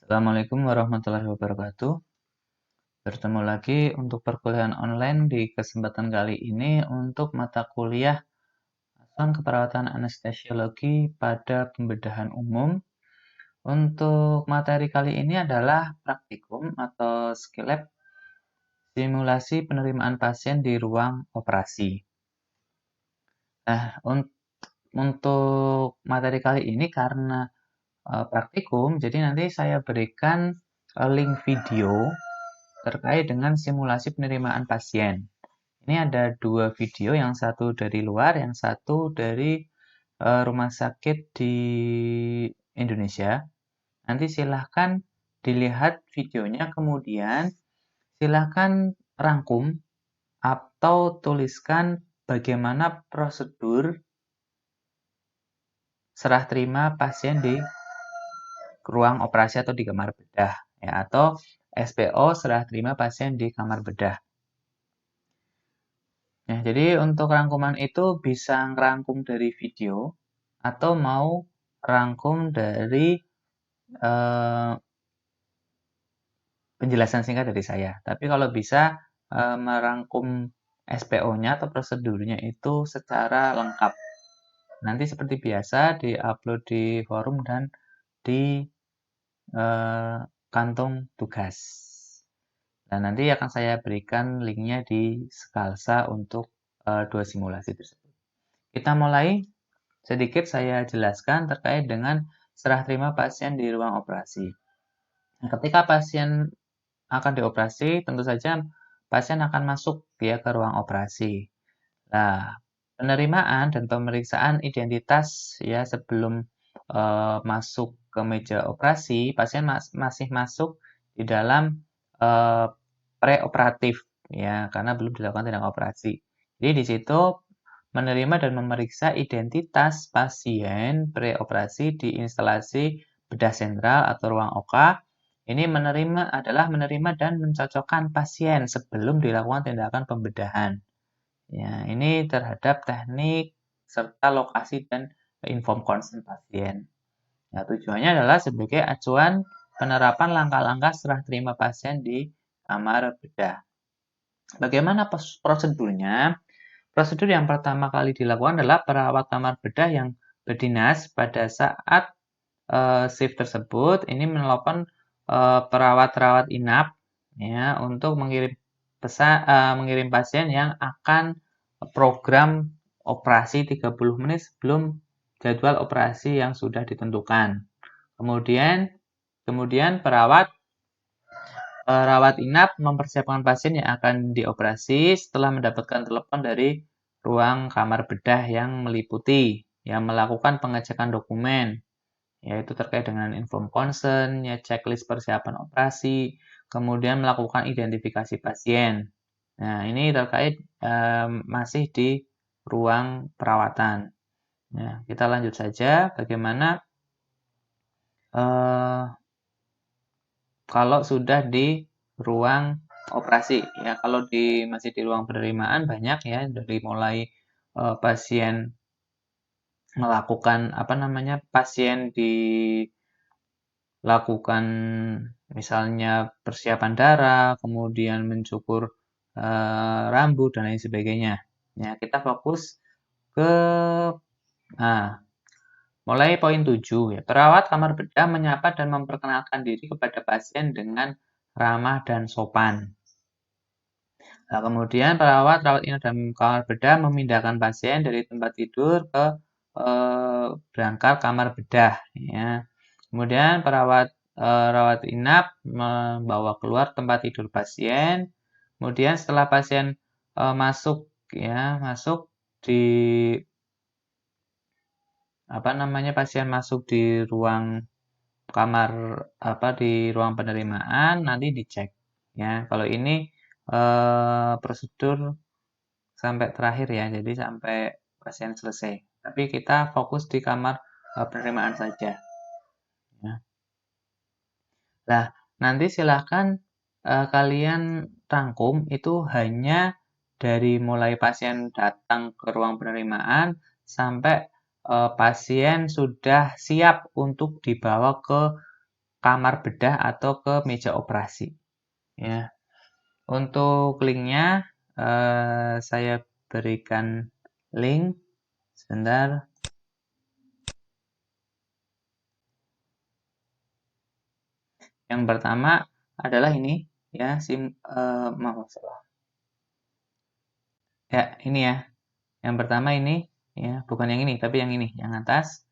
Assalamualaikum warahmatullahi wabarakatuh. Bertemu lagi untuk perkuliahan online di kesempatan kali ini untuk mata kuliah Asuhan Keperawatan Anestesiologi pada Pembedahan Umum. Untuk materi kali ini adalah praktikum atau skill lab simulasi penerimaan pasien di ruang operasi. Nah, untuk materi kali ini karena praktikum, jadi nanti saya berikan link video terkait dengan simulasi penerimaan pasien. Ini ada dua video, yang satu dari luar, yang satu dari rumah sakit di Indonesia. Nanti silahkan dilihat videonya, kemudian silahkan rangkum atau tuliskan bagaimana prosedur serah terima pasien di ruang operasi atau di kamar bedah, ya, atau SPO serah terima pasien di kamar bedah. Nah, jadi untuk rangkuman itu bisa ngerangkum dari video atau mau rangkum dari penjelasan singkat dari saya. Tapi kalau bisa merangkum SPO-nya atau prosedurnya itu secara lengkap. Nanti seperti biasa di-upload di forum dan di kantung tugas. Dan nanti akan saya berikan linknya di Skalsa untuk dua simulasi tersebut. Kita mulai. Sedikit saya jelaskan terkait dengan serah terima pasien di ruang operasi. Nah, ketika pasien akan dioperasi, tentu saja pasien akan masuk ya ke ruang operasi. Nah, penerimaan dan pemeriksaan identitas ya sebelum masuk ke meja operasi, pasien masih masuk di dalam preoperatif ya, karena belum dilakukan tindakan operasi. Jadi di situ menerima dan memeriksa identitas pasien preoperasi di instalasi bedah sentral atau ruang OK. Ini adalah menerima dan mencocokkan pasien sebelum dilakukan tindakan pembedahan. Ya, ini terhadap teknik serta lokasi dan inform consent pasien. Nah, tujuannya adalah sebagai acuan penerapan langkah-langkah serah terima pasien di kamar bedah. Bagaimana prosedurnya? Prosedur yang pertama kali dilakukan adalah perawat kamar bedah yang berdinas pada saat shift tersebut ini menelpon perawat-perawat inap ya untuk mengirim pasien yang akan program operasi 30 menit sebelum jadwal operasi yang sudah ditentukan. Kemudian rawat inap mempersiapkan pasien yang akan dioperasi setelah mendapatkan telepon dari ruang kamar bedah yang meliputi yang melakukan pengecekan dokumen, yaitu terkait dengan inform consent, ya, checklist persiapan operasi, kemudian melakukan identifikasi pasien. Nah, ini terkait masih di ruang perawatan. Nah, kita lanjut saja bagaimana kalau sudah di ruang operasi. Ya, kalau masih di ruang penerimaan banyak ya, dari mulai pasien melakukan pasien dilakukan misalnya persiapan darah, kemudian mencukur rambut dan lain sebagainya. Ya, kita fokus ke mulai poin 7 ya. Perawat kamar bedah menyapa dan memperkenalkan diri kepada pasien dengan ramah dan sopan. Nah, kemudian rawat inap dan kamar bedah memindahkan pasien dari tempat tidur ke berangkar kamar bedah ya. Kemudian rawat inap membawa keluar tempat tidur pasien. Kemudian setelah pasien masuk di pasien masuk di ruang kamar di ruang penerimaan, nanti dicek ya. Kalau ini prosedur sampai terakhir ya, jadi sampai pasien selesai. Tapi kita fokus di kamar penerimaan saja. Ya. Nah, nanti silahkan kalian rangkum itu hanya dari mulai pasien datang ke ruang penerimaan sampai pasien sudah siap untuk dibawa ke kamar bedah atau ke meja operasi. Ya, untuk linknya saya berikan link sebentar. Yang pertama adalah ini ya, maaf salah. Ya, ini ya. Yang pertama ini ya, bukan yang ini, tapi yang ini, yang atas.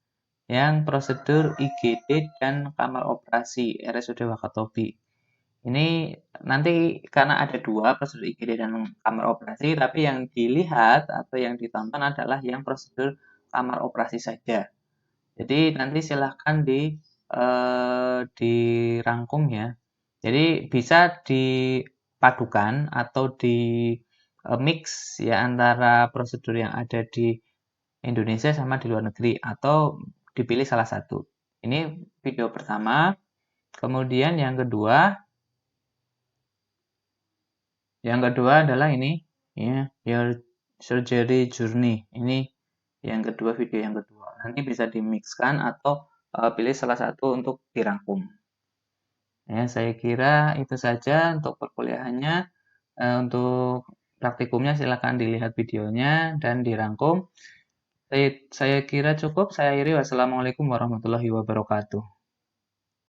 Yang prosedur IGD dan kamar operasi RSUD Wakatobi. Ini nanti karena ada dua prosedur IGD dan kamar operasi, tapi yang dilihat atau yang ditonton adalah yang prosedur kamar operasi saja. Jadi nanti silahkan dirangkum ya. Jadi bisa dipadukan atau di mix ya antara prosedur yang ada di Indonesia sama di luar negeri atau dipilih salah satu. Ini video pertama. Kemudian yang kedua adalah ini ya, your surgery journey. Ini yang kedua, video yang kedua. Nanti bisa dimixkan atau pilih salah satu untuk dirangkum. Ya, saya kira itu saja untuk perkuliahannya. Untuk praktikumnya silakan dilihat videonya dan dirangkum. Saya kira cukup. Saya akhiri. Wassalamualaikum warahmatullahi wabarakatuh.